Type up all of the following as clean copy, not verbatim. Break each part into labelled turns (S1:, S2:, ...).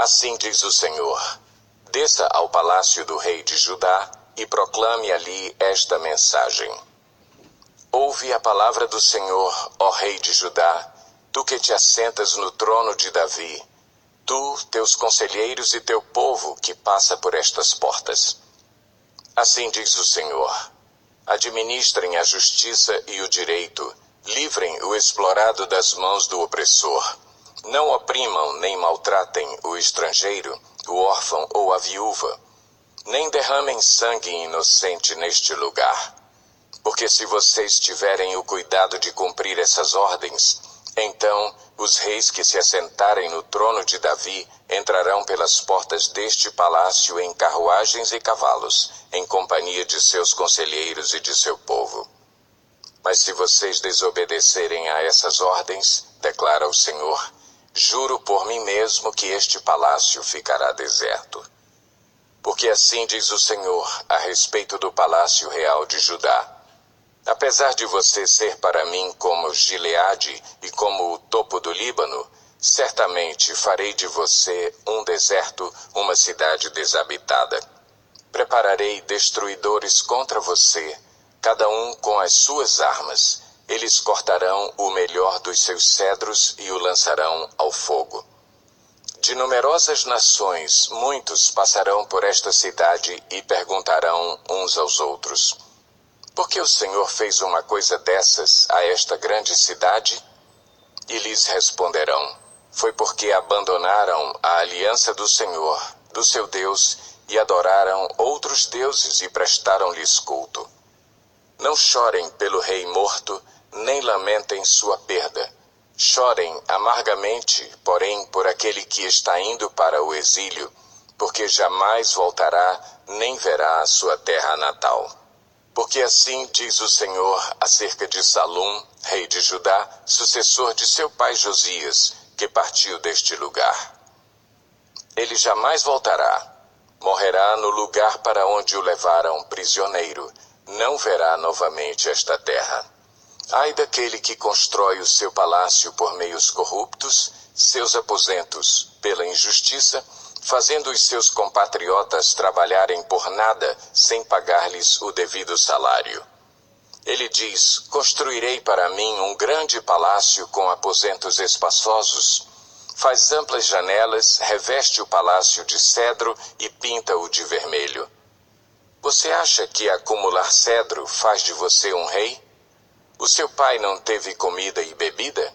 S1: Assim diz o Senhor: desça ao palácio do rei de Judá e proclame ali esta mensagem. Ouve a palavra do Senhor, ó rei de Judá, tu que te assentas no trono de Davi, tu, teus conselheiros e teu povo que passa por estas portas. Assim diz o Senhor: administrem a justiça e o direito, livrem o explorado das mãos do opressor. Não oprimam nem maltratem o estrangeiro, o órfão ou a viúva. Nem derramem sangue inocente neste lugar. Porque se vocês tiverem o cuidado de cumprir essas ordens, então os reis que se assentarem no trono de Davi entrarão pelas portas deste palácio em carruagens e cavalos, em companhia de seus conselheiros e de seu povo. Mas se vocês desobedecerem a essas ordens, declara o Senhor, juro por mim mesmo que este palácio ficará deserto. Porque assim diz o Senhor a respeito do palácio real de Judá: apesar de você ser para mim como Gileade e como o topo do Líbano, certamente farei de você um deserto, uma cidade desabitada. Prepararei destruidores contra você, cada um com as suas armas. Eles cortarão o melhor dos seus cedros e o lançarão ao fogo. De numerosas nações, muitos passarão por esta cidade e perguntarão uns aos outros: por que o Senhor fez uma coisa dessas a esta grande cidade? E lhes responderão: foi porque abandonaram a aliança do Senhor, do seu Deus, e adoraram outros deuses e prestaram-lhes culto. Não chorem pelo rei morto, nem lamentem sua perda. Chorem amargamente, porém, por aquele que está indo para o exílio, porque jamais voltará, nem verá a sua terra natal. Porque assim diz o Senhor acerca de Salum, rei de Judá, sucessor de seu pai Josias, que partiu deste lugar. Ele jamais voltará. Morrerá no lugar para onde o levaram prisioneiro. Não verá novamente esta terra. Ai daquele que constrói o seu palácio por meios corruptos, seus aposentos pela injustiça, fazendo os seus compatriotas trabalharem por nada, sem pagar-lhes o devido salário. Ele diz: construirei para mim um grande palácio com aposentos espaçosos. Faz amplas janelas, reveste o palácio de cedro e pinta-o de vermelho. Você acha que acumular cedro faz de você um rei? O seu pai não teve comida e bebida?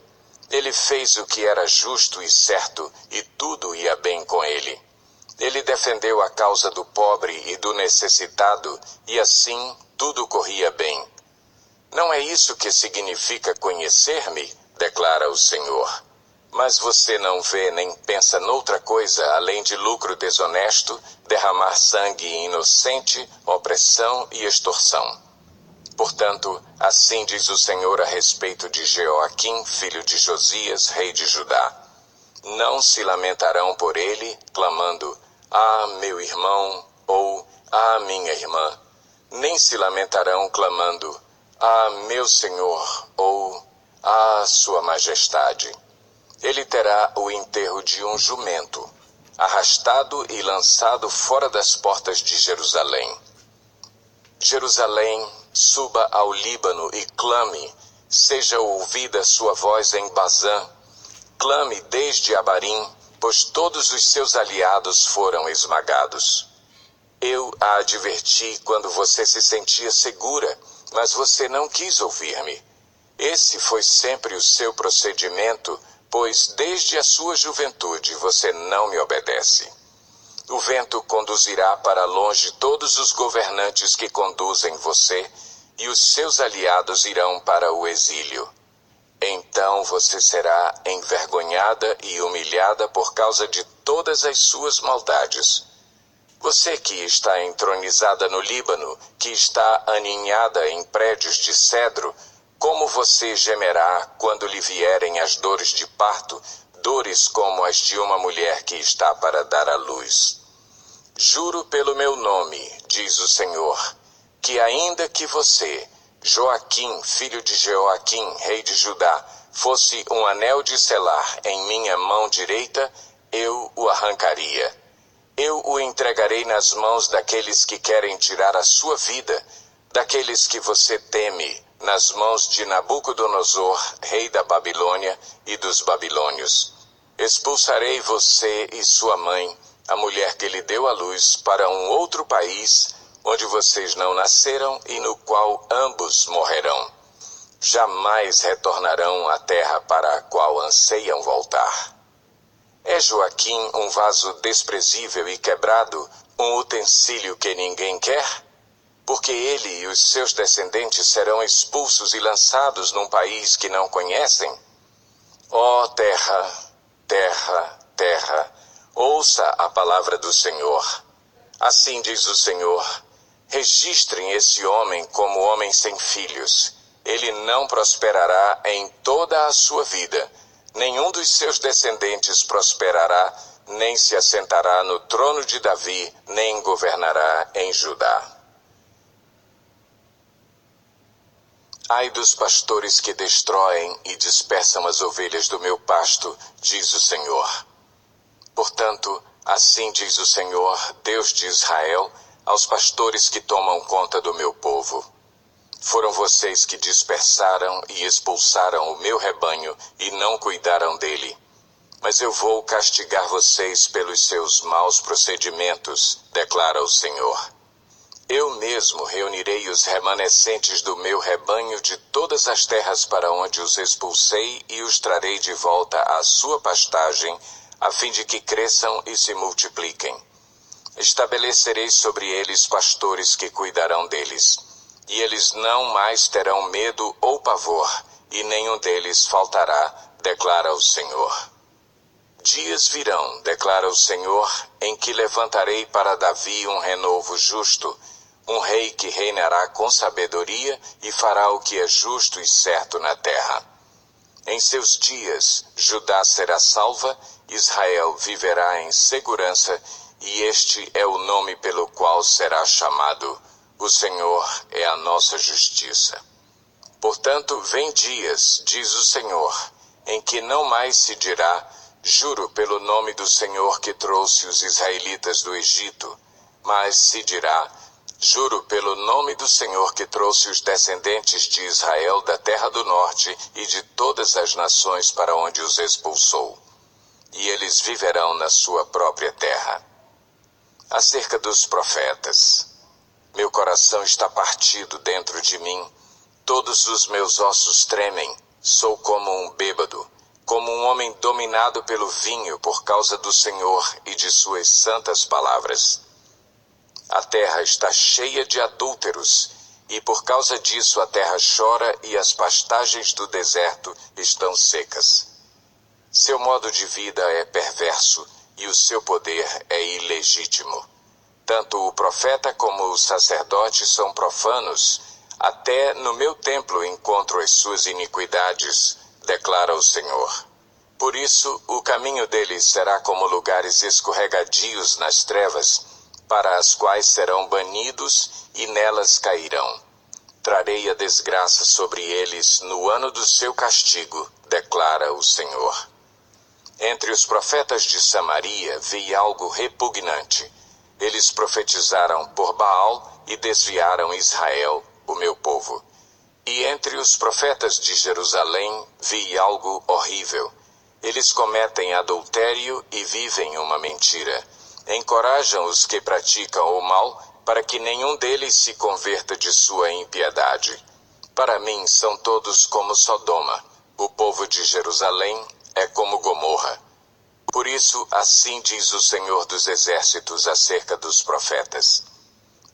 S1: Ele fez o que era justo e certo, e tudo ia bem com ele. Ele defendeu a causa do pobre e do necessitado, e assim tudo corria bem. Não é isso que significa conhecer-me, declara o Senhor. Mas você não vê nem pensa noutra coisa além de lucro desonesto, derramar sangue inocente, opressão e extorsão. Portanto, assim diz o Senhor a respeito de Jeoaquim, filho de Josias, rei de Judá. Não se lamentarão por ele, clamando: ah, meu irmão, ou ah, minha irmã. Nem se lamentarão clamando: ah, meu senhor, ou ah, sua majestade. Ele terá o enterro de um jumento, arrastado e lançado fora das portas de Jerusalém. Jerusalém, suba ao Líbano e clame, seja ouvida sua voz em Bazã. Clame desde Abarim, pois todos os seus aliados foram esmagados. Eu a adverti quando você se sentia segura, mas você não quis ouvir-me. Esse foi sempre o seu procedimento, pois desde a sua juventude você não me obedece. O vento conduzirá para longe todos os governantes que conduzem você, e os seus aliados irão para o exílio. Então você será envergonhada e humilhada por causa de todas as suas maldades. Você que está entronizada no Líbano, que está aninhada em prédios de cedro, como você gemerá quando lhe vierem as dores de parto, dores como as de uma mulher que está para dar à luz. Juro pelo meu nome, diz o Senhor, que ainda que você, Joaquim, filho de Jeoaquim, rei de Judá, fosse um anel de selar em minha mão direita, eu o arrancaria. Eu o entregarei nas mãos daqueles que querem tirar a sua vida, daqueles que você teme, nas mãos de Nabucodonosor, rei da Babilônia e dos babilônios. Expulsarei você e sua mãe, a mulher que lhe deu à luz, para um outro país, onde vocês não nasceram e no qual ambos morrerão. Jamais retornarão à terra para a qual anseiam voltar. É Joaquim um vaso desprezível e quebrado, um utensílio que ninguém quer? Porque ele e os seus descendentes serão expulsos e lançados num país que não conhecem? Ó terra, terra, terra, ouça a palavra do Senhor. Assim diz o Senhor: registrem esse homem como homem sem filhos. Ele não prosperará em toda a sua vida. Nenhum dos seus descendentes prosperará, nem se assentará no trono de Davi, nem governará em Judá. Ai dos pastores que destroem e dispersam as ovelhas do meu pasto, diz o Senhor. Portanto, assim diz o Senhor, Deus de Israel, aos pastores que tomam conta do meu povo: foram vocês que dispersaram e expulsaram o meu rebanho e não cuidaram dele. Mas eu vou castigar vocês pelos seus maus procedimentos, declara o Senhor. Eu mesmo reunirei os remanescentes do meu rebanho de todas as terras para onde os expulsei e os trarei de volta à sua pastagem, a fim de que cresçam e se multipliquem. Estabelecerei sobre eles pastores que cuidarão deles, e eles não mais terão medo ou pavor, e nenhum deles faltará, declara o Senhor. Dias virão, declara o Senhor, em que levantarei para Davi um renovo justo, um rei que reinará com sabedoria e fará o que é justo e certo na terra. Em seus dias, Judá será salva, Israel viverá em segurança, e este é o nome pelo qual será chamado: o Senhor é a nossa justiça. Portanto, vem dias, diz o Senhor, em que não mais se dirá: juro pelo nome do Senhor que trouxe os israelitas do Egito, mas se dirá: juro pelo nome do Senhor que trouxe os descendentes de Israel da terra do norte e de todas as nações para onde os expulsou. E eles viverão na sua própria terra. Acerca dos profetas: meu coração está partido dentro de mim, todos os meus ossos tremem, sou como um bêbado, como um homem dominado pelo vinho por causa do Senhor e de suas santas palavras. A terra está cheia de adúlteros, e por causa disso a terra chora e as pastagens do deserto estão secas. Seu modo de vida é perverso e o seu poder é ilegítimo. Tanto o profeta como o sacerdote são profanos, até no meu templo encontro as suas iniquidades, declara o Senhor. Por isso, o caminho deles será como lugares escorregadios nas trevas, para as quais serão banidos e nelas cairão. Trarei a desgraça sobre eles no ano do seu castigo, declara o Senhor. Entre os profetas de Samaria vi algo repugnante. Eles profetizaram por Baal e desviaram Israel, o meu povo. E entre os profetas de Jerusalém vi algo horrível. Eles cometem adultério e vivem uma mentira. Encorajam os que praticam o mal, para que nenhum deles se converta de sua impiedade. Para mim são todos como Sodoma. O povo de Jerusalém é como Gomorra. Por isso, assim diz o Senhor dos Exércitos acerca dos profetas: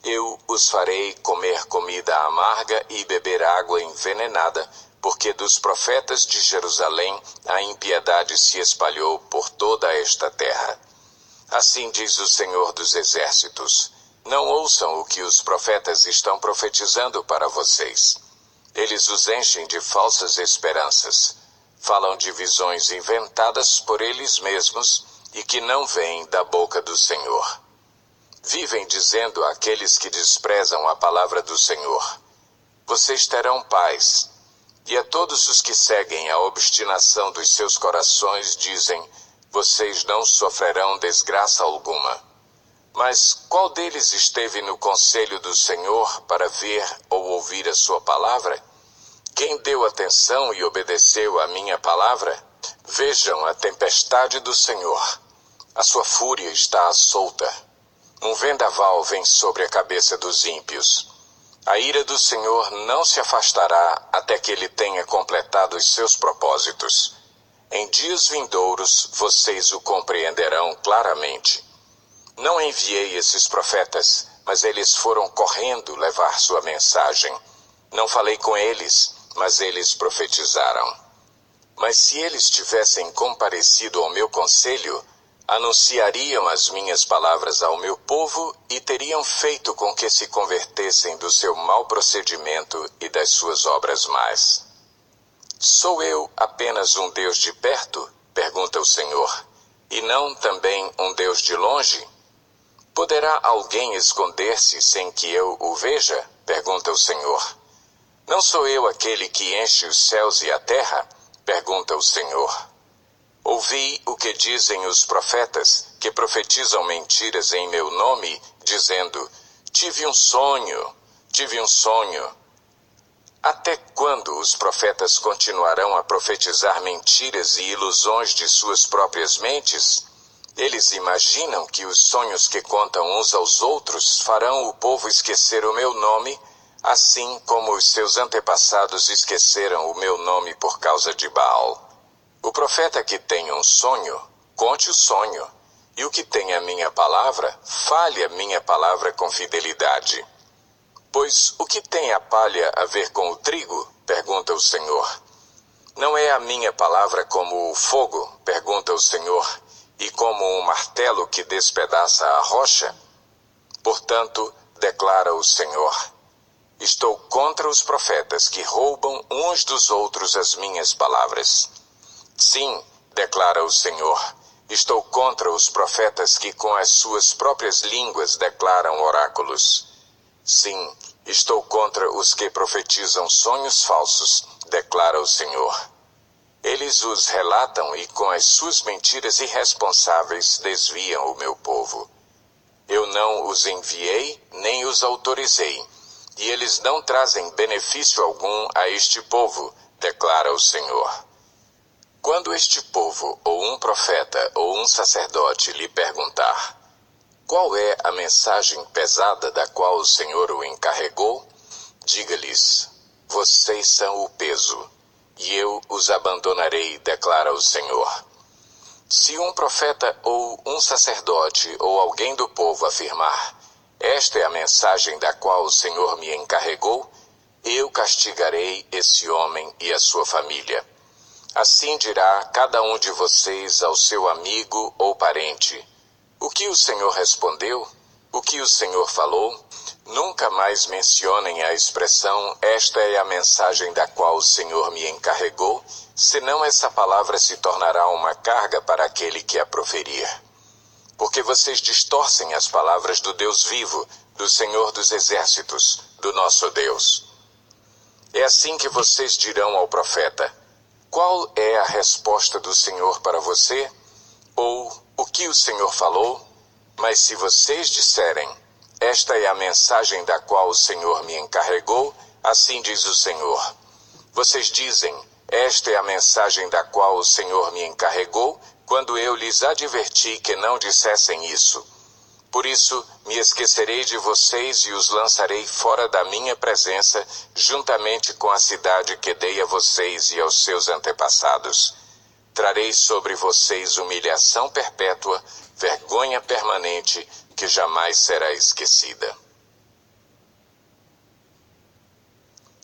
S1: eu os farei comer comida amarga e beber água envenenada, porque dos profetas de Jerusalém a impiedade se espalhou por toda esta terra. Assim diz o Senhor dos Exércitos: não ouçam o que os profetas estão profetizando para vocês. Eles os enchem de falsas esperanças. Falam de visões inventadas por eles mesmos e que não vêm da boca do Senhor. Vivem dizendo àqueles que desprezam a palavra do Senhor: vocês terão paz. E a todos os que seguem a obstinação dos seus corações dizem: vocês não sofrerão desgraça alguma. Mas qual deles esteve no conselho do Senhor para ver ou ouvir a sua palavra? Quem deu atenção e obedeceu à minha palavra? Vejam a tempestade do Senhor. A sua fúria está solta. Um vendaval vem sobre a cabeça dos ímpios. A ira do Senhor não se afastará até que ele tenha completado os seus propósitos. Em dias vindouros vocês o compreenderão claramente. Não enviei esses profetas, mas eles foram correndo levar sua mensagem. Não falei com eles, mas eles profetizaram. Mas se eles tivessem comparecido ao meu conselho, anunciariam as minhas palavras ao meu povo e teriam feito com que se convertessem do seu mau procedimento e das suas obras más. Sou eu apenas um Deus de perto? Pergunta o Senhor. E não também um Deus de longe? Poderá alguém esconder-se sem que eu o veja? Pergunta o Senhor. Não sou eu aquele que enche os céus e a terra? Pergunta o Senhor. Ouvi o que dizem os profetas, que profetizam mentiras em meu nome, dizendo, tive um sonho. Até quando os profetas continuarão a profetizar mentiras e ilusões de suas próprias mentes? Eles imaginam que os sonhos que contam uns aos outros farão o povo esquecer o meu nome, assim como os seus antepassados esqueceram o meu nome por causa de Baal. O profeta que tem um sonho, conte o sonho, e o que tem a minha palavra, fale a minha palavra com fidelidade. Pois o que tem a palha a ver com o trigo? Pergunta o Senhor. Não é a minha palavra como o fogo? Pergunta o Senhor. E como um martelo que despedaça a rocha? Portanto, declara o Senhor, estou contra os profetas que roubam uns dos outros as minhas palavras. Sim, declara o Senhor, estou contra os profetas que com as suas próprias línguas declaram oráculos. Sim, estou contra os que profetizam sonhos falsos, declara o Senhor. Eles os relatam e com as suas mentiras irresponsáveis desviam o meu povo. Eu não os enviei nem os autorizei, e eles não trazem benefício algum a este povo, declara o Senhor. Quando este povo, ou um profeta, ou um sacerdote lhe perguntar, qual é a mensagem pesada da qual o Senhor o encarregou? Diga-lhes, vocês são o peso. E eu os abandonarei, declara o Senhor. Se um profeta ou um sacerdote ou alguém do povo afirmar, esta é a mensagem da qual o Senhor me encarregou, eu castigarei esse homem e a sua família. Assim dirá cada um de vocês ao seu amigo ou parente, o que o Senhor respondeu? O que o Senhor falou? Nunca mais mencionem a expressão, esta é a mensagem da qual o Senhor me encarregou, senão essa palavra se tornará uma carga para aquele que a proferir. Porque vocês distorcem as palavras do Deus vivo, do Senhor dos Exércitos, do nosso Deus. É assim que vocês dirão ao profeta, qual é a resposta do Senhor para você? Ou, o que o Senhor falou? Mas se vocês disserem, esta é a mensagem da qual o Senhor me encarregou, assim diz o Senhor. Vocês dizem, esta é a mensagem da qual o Senhor me encarregou, quando eu lhes adverti que não dissessem isso. Por isso, me esquecerei de vocês e os lançarei fora da minha presença, juntamente com a cidade que dei a vocês e aos seus antepassados. Trarei sobre vocês humilhação perpétua, vergonha permanente, que jamais será esquecida.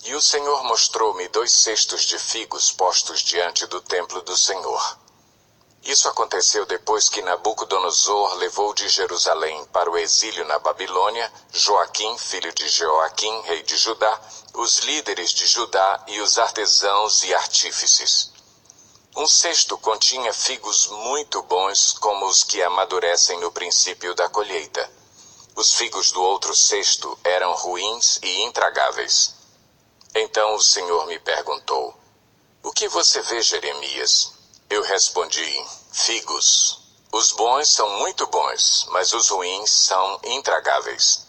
S1: E o Senhor mostrou-me 2 cestos de figos postos diante do templo do Senhor. Isso aconteceu depois que Nabucodonosor levou de Jerusalém para o exílio na Babilônia Joaquim, filho de Jeoaquim, rei de Judá, os líderes de Judá e os artesãos e artífices. Um cesto continha figos muito bons, como os que amadurecem no princípio da colheita. Os figos do outro cesto eram ruins e intragáveis. Então o Senhor me perguntou, o que você vê, Jeremias? Eu respondi: figos. Os bons são muito bons, mas os ruins são intragáveis.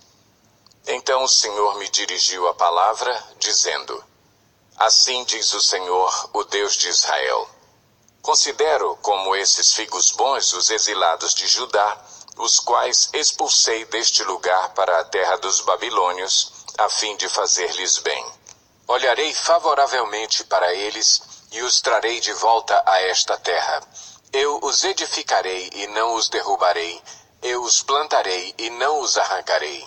S1: Então o Senhor me dirigiu a palavra, dizendo: assim diz o Senhor, o Deus de Israel. Considero como esses figos bons os exilados de Judá, os quais expulsei deste lugar para a terra dos babilônios, a fim de fazer-lhes bem. Olharei favoravelmente para eles e os trarei de volta a esta terra. Eu os edificarei e não os derrubarei, eu os plantarei e não os arrancarei.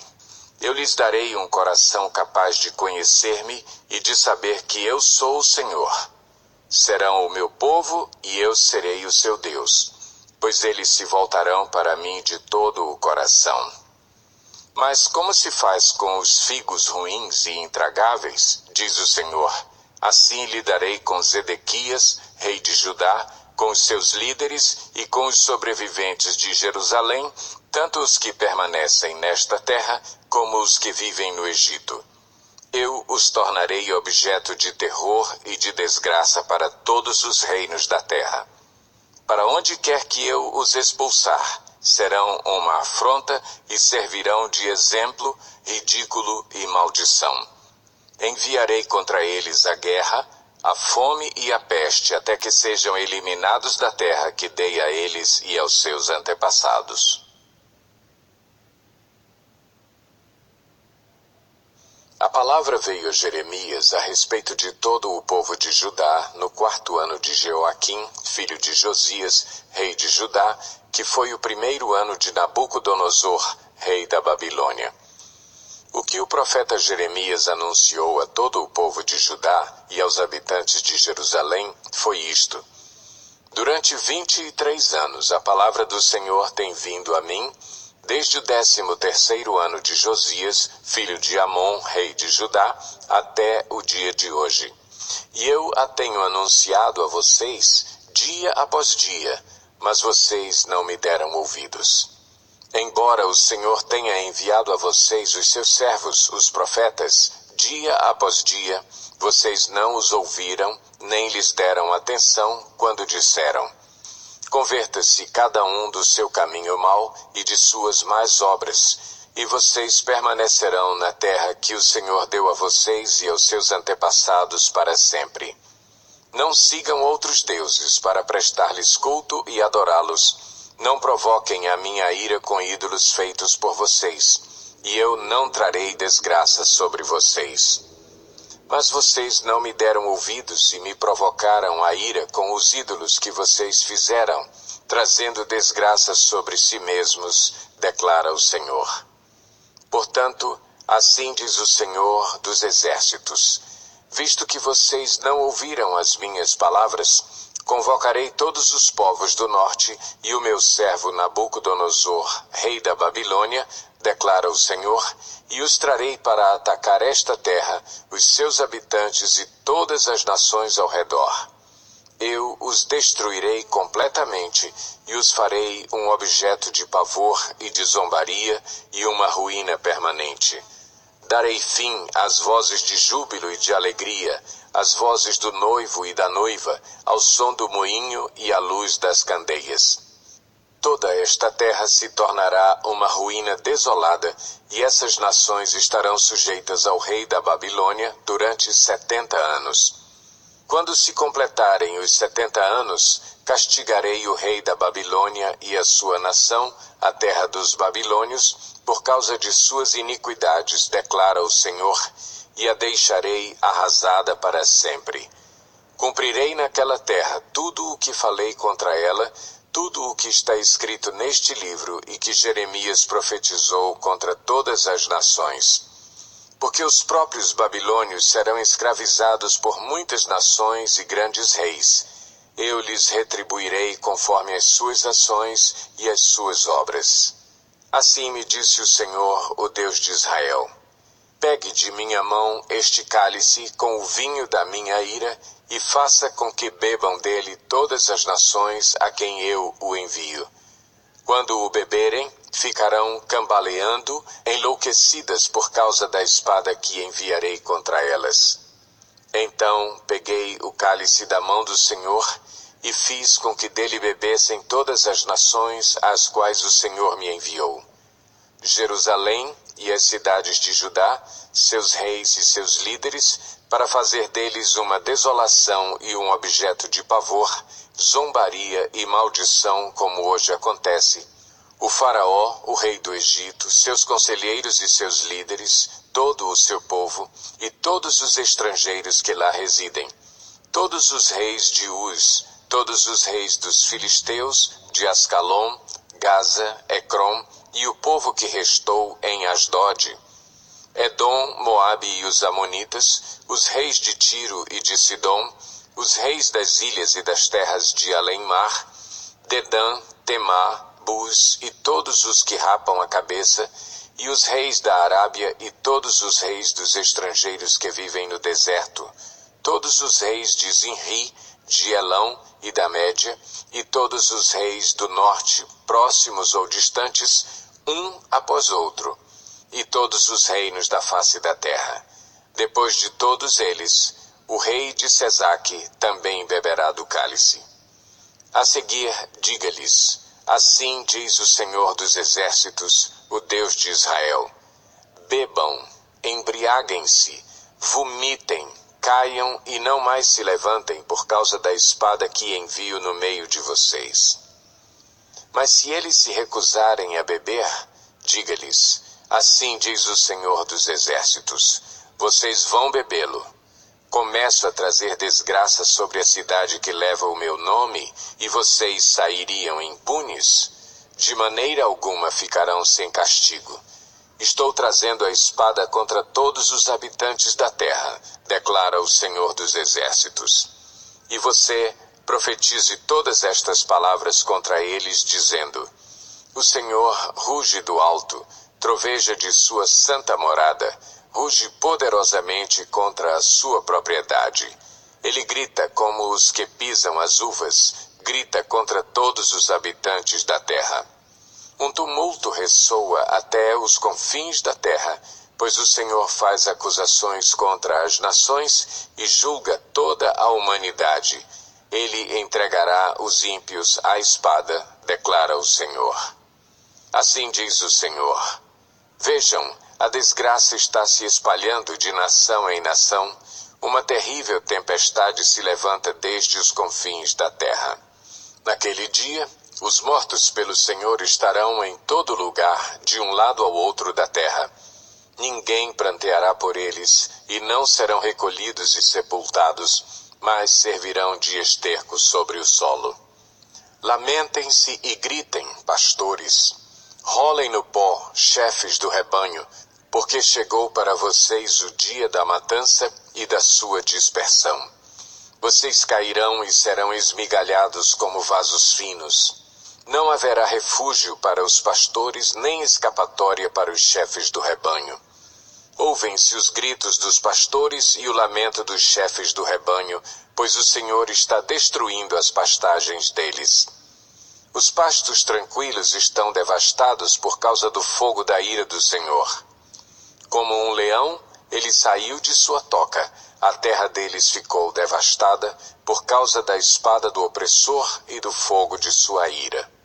S1: Eu lhes darei um coração capaz de conhecer-me e de saber que eu sou o Senhor. Serão o meu povo e eu serei o seu Deus, pois eles se voltarão para mim de todo o coração. Mas como se faz com os figos ruins e intragáveis, diz o Senhor, assim lidarei com Zedequias, rei de Judá, com os seus líderes e com os sobreviventes de Jerusalém, tanto os que permanecem nesta terra como os que vivem no Egito. Eu os tornarei objeto de terror e de desgraça para todos os reinos da terra. Para onde quer que eu os expulsar, serão uma afronta e servirão de exemplo, ridículo e maldição. Enviarei contra eles a guerra, a fome e a peste, até que sejam eliminados da terra que dei a eles e aos seus antepassados. A palavra veio a Jeremias a respeito de todo o povo de Judá no 4º ano de Jeoaquim, filho de Josias, rei de Judá, que foi o 1º ano de Nabucodonosor, rei da Babilônia. O que o profeta Jeremias anunciou a todo o povo de Judá e aos habitantes de Jerusalém foi isto: durante 23 anos a palavra do Senhor tem vindo a mim, desde o 13º ano de Josias, filho de Amon, rei de Judá, até o dia de hoje. E eu a tenho anunciado a vocês dia após dia, mas vocês não me deram ouvidos. Embora o Senhor tenha enviado a vocês os seus servos, os profetas, dia após dia, vocês não os ouviram, nem lhes deram atenção quando disseram: converta-se cada um do seu caminho mau e de suas más obras, e vocês permanecerão na terra que o Senhor deu a vocês e aos seus antepassados para sempre. Não sigam outros deuses para prestar-lhes culto e adorá-los. Não provoquem a minha ira com ídolos feitos por vocês, e eu não trarei desgraça sobre vocês. Mas vocês não me deram ouvidos e me provocaram a ira com os ídolos que vocês fizeram, trazendo desgraça sobre si mesmos, declara o Senhor. Portanto, assim diz o Senhor dos Exércitos: visto que vocês não ouviram as minhas palavras, convocarei todos os povos do norte e o meu servo Nabucodonosor, rei da Babilônia, declara o Senhor, e os trarei para atacar esta terra, os seus habitantes e todas as nações ao redor. Eu os destruirei completamente e os farei um objeto de pavor e de zombaria e uma ruína permanente. Darei fim às vozes de júbilo e de alegria, às vozes do noivo e da noiva, ao som do moinho e à luz das candeias. Toda esta terra se tornará uma ruína desolada, e essas nações estarão sujeitas ao rei da Babilônia durante 70 anos. Quando se completarem os 70 anos, castigarei o rei da Babilônia e a sua nação, a terra dos babilônios, por causa de suas iniquidades, declara o Senhor, e a deixarei arrasada para sempre. Cumprirei naquela terra tudo o que falei contra ela, tudo o que está escrito neste livro e que Jeremias profetizou contra todas as nações. Porque os próprios babilônios serão escravizados por muitas nações e grandes reis. Eu lhes retribuirei conforme as suas ações e as suas obras. Assim me disse o Senhor, o Deus de Israel: pegue de minha mão este cálice com o vinho da minha ira e faça com que bebam dele todas as nações a quem eu o envio. Quando o beberem, ficarão cambaleando, enlouquecidas por causa da espada que enviarei contra elas. Então peguei o cálice da mão do Senhor e fiz com que dele bebessem todas as nações às quais o Senhor me enviou. Jerusalém e as cidades de Judá, seus reis e seus líderes, para fazer deles uma desolação e um objeto de pavor, zombaria e maldição, como hoje acontece. O faraó, o rei do Egito, seus conselheiros e seus líderes, todo o seu povo e todos os estrangeiros que lá residem, todos os reis de Uz, todos os reis dos filisteus, de Ascalon, Gaza, Ecrom, e o povo que restou em Asdod, Edom, Moabe e os amonitas, os reis de Tiro e de Sidom, os reis das ilhas e das terras de além-mar, Dedã, Temá, Bus e todos os que rapam a cabeça, e os reis da Arábia e todos os reis dos estrangeiros que vivem no deserto, todos os reis de Zinri, de Elão e da Média, e todos os reis do norte, próximos ou distantes, um após outro, e todos os reinos da face da terra. Depois de todos eles, o rei de Sesaque também beberá do cálice. A seguir, diga-lhes: assim diz o Senhor dos Exércitos, o Deus de Israel: bebam, embriaguem-se, vomitem, caiam e não mais se levantem por causa da espada que envio no meio de vocês. Mas se eles se recusarem a beber, diga-lhes: assim diz o Senhor dos Exércitos, vocês vão bebê-lo. Começo a trazer desgraça sobre a cidade que leva o meu nome, e vocês sairiam impunes? De maneira alguma ficarão sem castigo. Estou trazendo a espada contra todos os habitantes da terra, declara o Senhor dos Exércitos. E você profetize todas estas palavras contra eles, dizendo: o Senhor ruge do alto, troveja de sua santa morada, ruge poderosamente contra a sua propriedade. Ele grita como os que pisam as uvas, grita contra todos os habitantes da terra. Um tumulto ressoa até os confins da terra, pois o Senhor faz acusações contra as nações e julga toda a humanidade. Ele entregará os ímpios à espada, declara o Senhor. Assim diz o Senhor: vejam, a desgraça está se espalhando de nação em nação, uma terrível tempestade se levanta desde os confins da terra. Naquele dia, os mortos pelo Senhor estarão em todo lugar, de um lado ao outro da terra. Ninguém pranteará por eles, e não serão recolhidos e sepultados, mas servirão de esterco sobre o solo. Lamentem-se e gritem, pastores. Rolem no pó, chefes do rebanho, porque chegou para vocês o dia da matança e da sua dispersão. Vocês cairão e serão esmigalhados como vasos finos. Não haverá refúgio para os pastores, nem escapatória para os chefes do rebanho. Ouvem-se os gritos dos pastores e o lamento dos chefes do rebanho, pois o Senhor está destruindo as pastagens deles. Os pastos tranquilos estão devastados por causa do fogo da ira do Senhor. Como um leão, ele saiu de sua toca. A terra deles ficou devastada por causa da espada do opressor e do fogo de sua ira.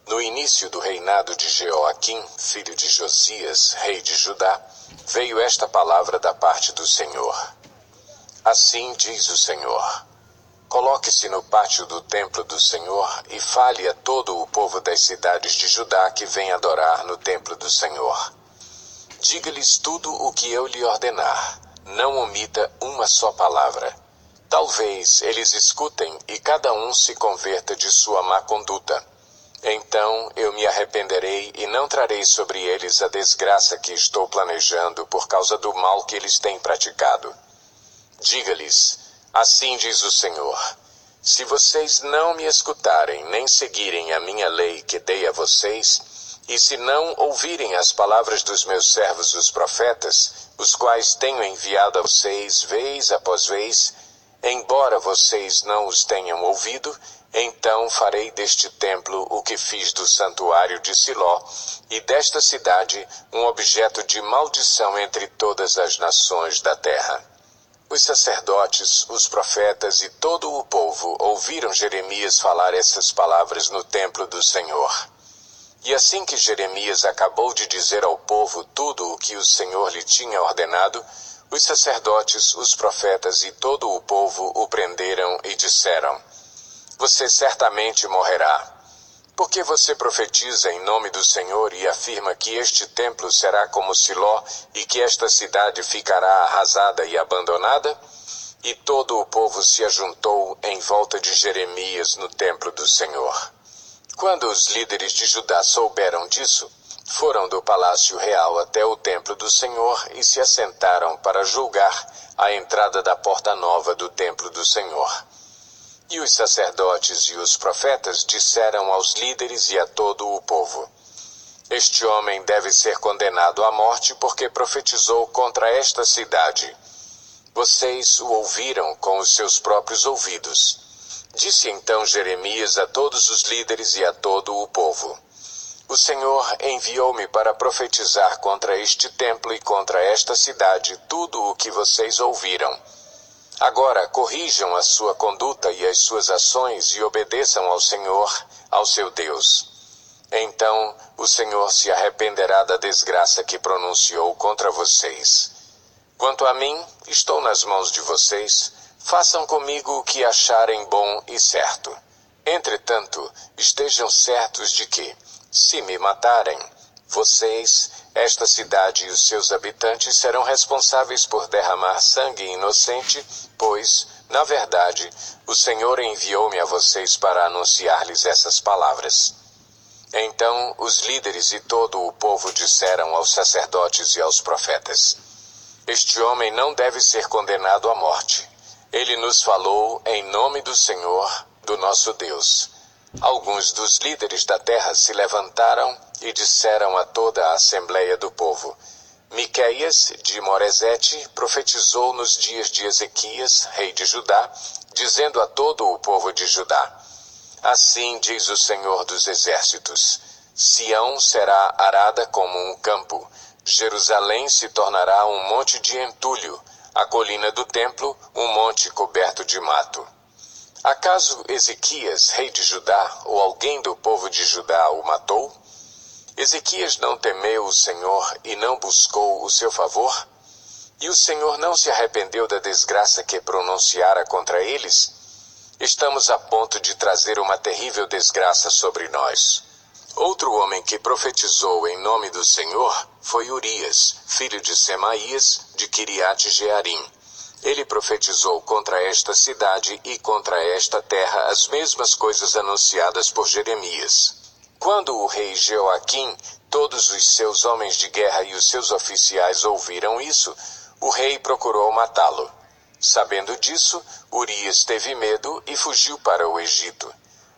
S1: No início do reinado de Jeoaquim, filho de Josias, rei de Judá, veio esta palavra da parte do Senhor. Assim diz o Senhor: coloque-se no pátio do templo do Senhor e fale a todo o povo das cidades de Judá que vem adorar no templo do Senhor. Diga-lhes tudo o que eu lhe ordenar, não omita uma só palavra. Talvez eles escutem e cada um se converta de sua má conduta. Então eu me arrependerei e não trarei sobre eles a desgraça que estou planejando por causa do mal que eles têm praticado. Diga-lhes: assim diz o Senhor: se vocês não me escutarem nem seguirem a minha lei que dei a vocês, e se não ouvirem as palavras dos meus servos os profetas, os quais tenho enviado a vocês vez após vez, embora vocês não os tenham ouvido, então farei deste templo o que fiz do santuário de Siló, e desta cidade um objeto de maldição entre todas as nações da terra. Os sacerdotes, os profetas e todo o povo ouviram Jeremias falar essas palavras no templo do Senhor. E assim que Jeremias acabou de dizer ao povo tudo o que o Senhor lhe tinha ordenado, os sacerdotes, os profetas e todo o povo o prenderam e disseram: Você certamente morrerá. Porque você profetiza em nome do Senhor e afirma que este templo será como Siló e que esta cidade ficará arrasada e abandonada? E todo o povo se ajuntou em volta de Jeremias no templo do Senhor. Quando os líderes de Judá souberam disso, foram do palácio real até o templo do Senhor e se assentaram para julgar a entrada da porta nova do templo do Senhor. E os sacerdotes e os profetas disseram aos líderes e a todo o povo: Este homem deve ser condenado à morte porque profetizou contra esta cidade. Vocês o ouviram com os seus próprios ouvidos. Disse então Jeremias a todos os líderes e a todo o povo: O Senhor enviou-me para profetizar contra este templo e contra esta cidade tudo o que vocês ouviram. Agora corrijam a sua conduta e as suas ações e obedeçam ao Senhor, ao seu Deus. Então o Senhor se arrependerá da desgraça que pronunciou contra vocês. Quanto a mim, estou nas mãos de vocês. Façam comigo o que acharem bom e certo. Entretanto, estejam certos de que, se me matarem, vocês, esta cidade e os seus habitantes serão responsáveis por derramar sangue inocente, pois, na verdade, o Senhor enviou-me a vocês para anunciar-lhes essas palavras. Então os líderes e todo o povo disseram aos sacerdotes e aos profetas: Este homem não deve ser condenado à morte. Ele nos falou em nome do Senhor, do nosso Deus. Alguns dos líderes da terra se levantaram e disseram a toda a assembleia do povo: Miqueias, de Moresete, profetizou nos dias de Ezequias, rei de Judá, dizendo a todo o povo de Judá: Assim diz o Senhor dos exércitos: Sião será arada como um campo, Jerusalém se tornará um monte de entulho, a colina do templo um monte coberto de mato. Acaso Ezequias, rei de Judá, ou alguém do povo de Judá o matou? Ezequias não temeu o Senhor e não buscou o seu favor? E o Senhor não se arrependeu da desgraça que pronunciara contra eles? Estamos a ponto de trazer uma terrível desgraça sobre nós. Outro homem que profetizou em nome do Senhor foi Urias, filho de Semaías, de Quiriate Jearim. Ele profetizou contra esta cidade e contra esta terra as mesmas coisas anunciadas por Jeremias. Quando o rei Jeoaquim, todos os seus homens de guerra e os seus oficiais ouviram isso, o rei procurou matá-lo. Sabendo disso, Urias teve medo e fugiu para o Egito.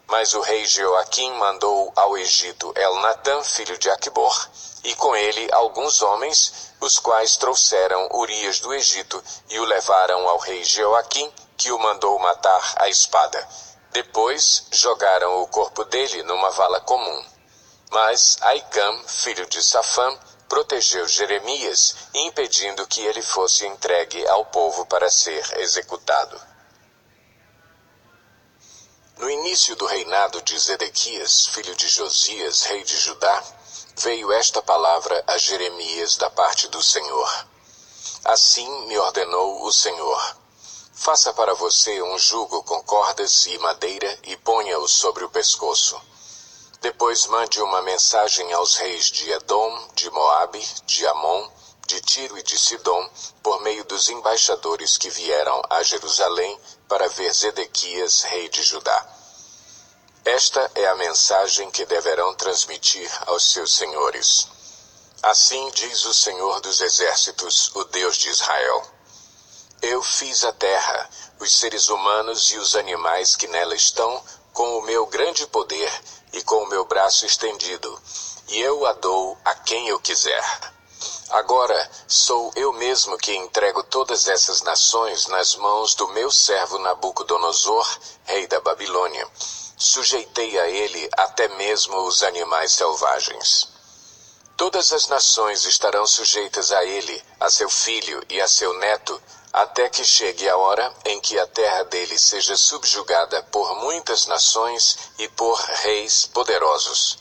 S1: Mas o rei Jeoaquim mandou ao Egito Elnatã, filho de Aquibor, e com ele alguns homens, os quais trouxeram Urias do Egito e o levaram ao rei Jeoaquim, que o mandou matar à espada. Depois jogaram o corpo dele numa vala comum. Mas Aicam, filho de Safã, protegeu Jeremias, impedindo que ele fosse entregue ao povo para ser executado. No início do reinado de Zedequias, filho de Josias, rei de Judá, veio esta palavra a Jeremias da parte do Senhor. Assim me ordenou o Senhor: Faça para você um jugo com cordas e madeira e ponha-o sobre o pescoço. Depois mande uma mensagem aos reis de Edom, de Moabe, de Amon, de Tiro e de Sidom, por meio dos embaixadores que vieram a Jerusalém para ver Zedequias, rei de Judá. Esta é a mensagem que deverão transmitir aos seus senhores. Assim diz o Senhor dos Exércitos, o Deus de Israel: Eu fiz a terra, os seres humanos e os animais que nela estão, com o meu grande poder e com o meu braço estendido, e eu a dou a quem eu quiser. Agora sou eu mesmo que entrego todas essas nações nas mãos do meu servo Nabucodonosor, rei da Babilônia. Sujeitei a ele até mesmo os animais selvagens. Todas as nações estarão sujeitas a ele, a seu filho e a seu neto, até que chegue a hora em que a terra dele seja subjugada por muitas nações e por reis poderosos.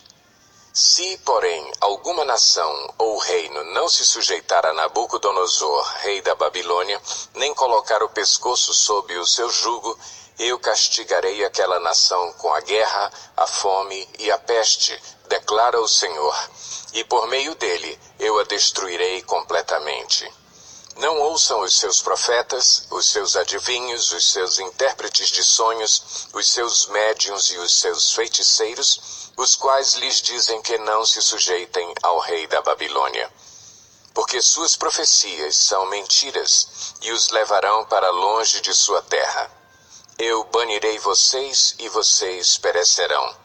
S1: Se, porém, alguma nação ou reino não se sujeitar a Nabucodonosor, rei da Babilônia, nem colocar o pescoço sob o seu jugo, eu castigarei aquela nação com a guerra, a fome e a peste, declara o Senhor, e por meio dele eu a destruirei completamente. Não ouçam os seus profetas, os seus adivinhos, os seus intérpretes de sonhos, os seus médiuns e os seus feiticeiros, os quais lhes dizem que não se sujeitem ao rei da Babilônia. Porque suas profecias são mentiras e os levarão para longe de sua terra. Eu banirei vocês e vocês perecerão.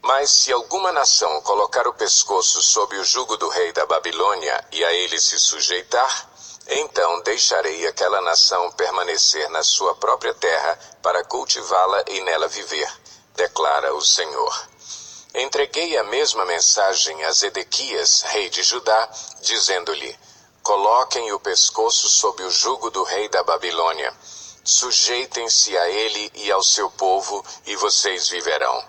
S1: Mas se alguma nação colocar o pescoço sob o jugo do rei da Babilônia e a ele se sujeitar, então deixarei aquela nação permanecer na sua própria terra para cultivá-la e nela viver, declara o Senhor. Entreguei a mesma mensagem a Zedequias, rei de Judá, dizendo-lhe: coloquem o pescoço sob o jugo do rei da Babilônia. Sujeitem-se a ele e ao seu povo, e vocês viverão.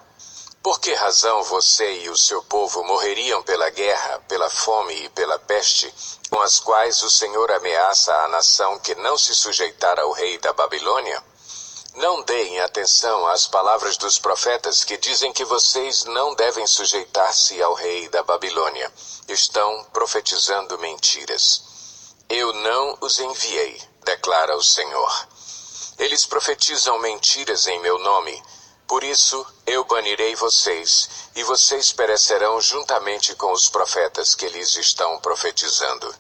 S1: Por que razão você e o seu povo morreriam pela guerra, pela fome e pela peste, com as quais o Senhor ameaça a nação que não se sujeitar ao rei da Babilônia? Não deem atenção às palavras dos profetas que dizem que vocês não devem sujeitar-se ao rei da Babilônia. Estão profetizando mentiras. Eu não os enviei, declara o Senhor. Eles profetizam mentiras em meu nome. Por isso, eu banirei vocês, e vocês perecerão juntamente com os profetas que lhes estão profetizando.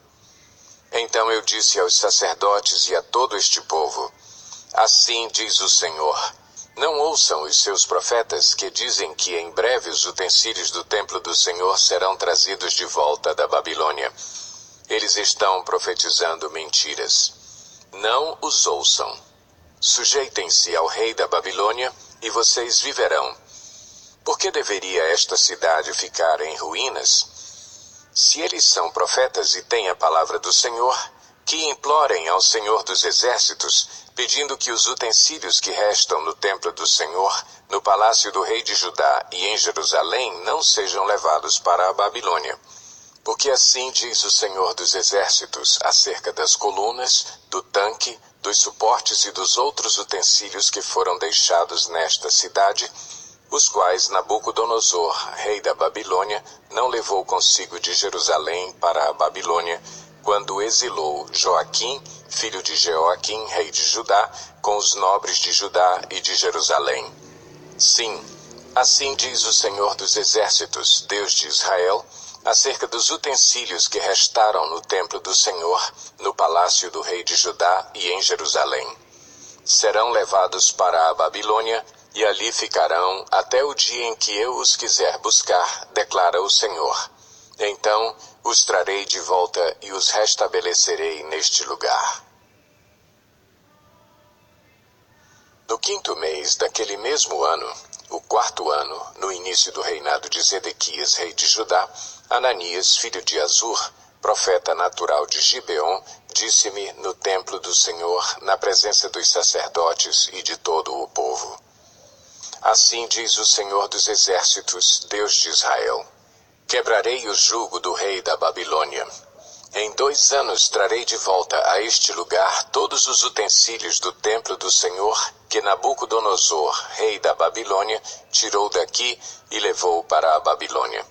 S1: Então eu disse aos sacerdotes e a todo este povo: assim diz o Senhor, não ouçam os seus profetas que dizem que em breve os utensílios do templo do Senhor serão trazidos de volta da Babilônia. Eles estão profetizando mentiras. Não os ouçam. Sujeitem-se ao rei da Babilônia, e vocês viverão. Por que deveria esta cidade ficar em ruínas? Se eles são profetas e têm a palavra do Senhor, que implorem ao Senhor dos Exércitos, pedindo que os utensílios que restam no templo do Senhor, no palácio do rei de Judá e em Jerusalém, não sejam levados para a Babilônia. Porque assim diz o Senhor dos Exércitos acerca das colunas, do tanque, dos suportes e dos outros utensílios que foram deixados nesta cidade, os quais Nabucodonosor, rei da Babilônia, não levou consigo de Jerusalém para a Babilônia, quando exilou Joaquim, filho de Jeoaquim, rei de Judá, com os nobres de Judá e de Jerusalém. Sim, assim diz o Senhor dos Exércitos, Deus de Israel, acerca dos utensílios que restaram no templo do Senhor, no palácio do rei de Judá e em Jerusalém. Serão levados para a Babilônia e ali ficarão até o dia em que eu os quiser buscar, declara o Senhor. Então os trarei de volta e os restabelecerei neste lugar. No 5º mês daquele mesmo ano, o 4º ano, no início do reinado de Zedequias, rei de Judá, Ananias, filho de Azur, profeta natural de Gibeon, disse-me no templo do Senhor, na presença dos sacerdotes e de todo o povo: assim diz o Senhor dos Exércitos, Deus de Israel: quebrarei o jugo do rei da Babilônia. Em 2 anos trarei de volta a este lugar todos os utensílios do templo do Senhor que Nabucodonosor, rei da Babilônia, tirou daqui e levou para a Babilônia.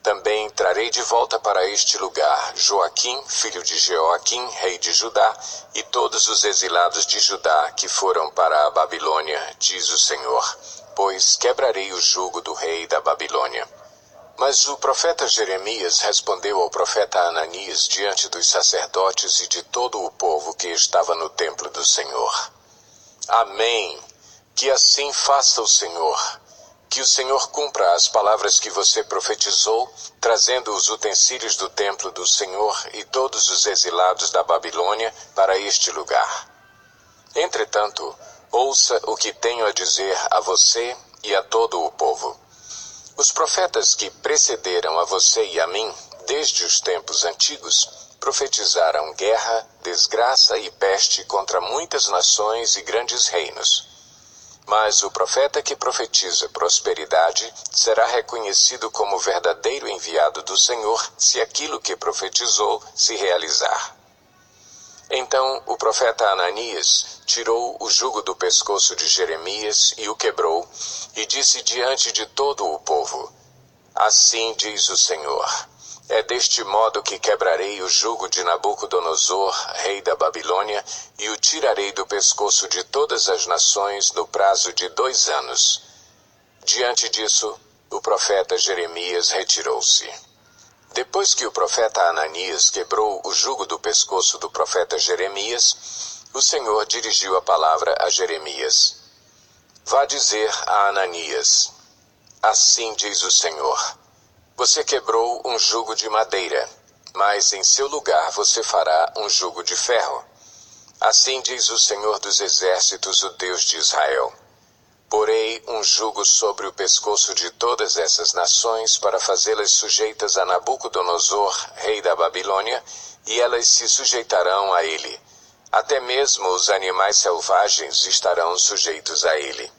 S1: Também trarei de volta para este lugar Joaquim, filho de Jeoaquim, rei de Judá, e todos os exilados de Judá que foram para a Babilônia, diz o Senhor, pois quebrarei o jugo do rei da Babilônia. Mas o profeta Jeremias respondeu ao profeta Ananias diante dos sacerdotes e de todo o povo que estava no templo do Senhor: amém. Que assim faça o Senhor. Que o Senhor cumpra as palavras que você profetizou, trazendo os utensílios do templo do Senhor e todos os exilados da Babilônia para este lugar. Entretanto, ouça o que tenho a dizer a você e a todo o povo. Os profetas que precederam a você e a mim, desde os tempos antigos, profetizaram guerra, desgraça e peste contra muitas nações e grandes reinos. Mas o profeta que profetiza prosperidade será reconhecido como verdadeiro enviado do Senhor se aquilo que profetizou se realizar. Então o profeta Ananias tirou o jugo do pescoço de Jeremias e o quebrou, e disse diante de todo o povo: Assim diz o Senhor: é deste modo que quebrarei o jugo de Nabucodonosor, rei da Babilônia, e o tirarei do pescoço de todas as nações no prazo de 2 anos. Diante disso, o profeta Jeremias retirou-se. Depois que o profeta Ananias quebrou o jugo do pescoço do profeta Jeremias, o Senhor dirigiu a palavra a Jeremias: Vá dizer a Ananias: Assim diz o Senhor: Você quebrou um jugo de madeira, mas em seu lugar você fará um jugo de ferro. Assim diz o Senhor dos Exércitos, o Deus de Israel: Porei um jugo sobre o pescoço de todas essas nações para fazê-las sujeitas a Nabucodonosor, rei da Babilônia, e elas se sujeitarão a ele. Até mesmo os animais selvagens estarão sujeitos a ele.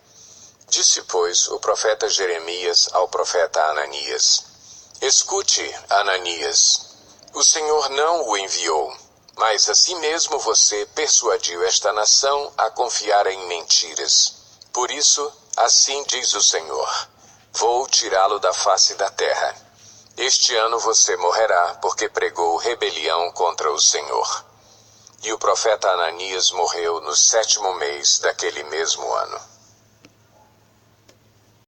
S1: Disse, pois, o profeta Jeremias ao profeta Ananias: Escute, Ananias, o Senhor não o enviou, mas assim mesmo você persuadiu esta nação a confiar em mentiras. Por isso, assim diz o Senhor: Vou tirá-lo da face da terra. Este ano você morrerá, porque pregou rebelião contra o Senhor. E o profeta Ananias morreu no 7º mês daquele mesmo ano.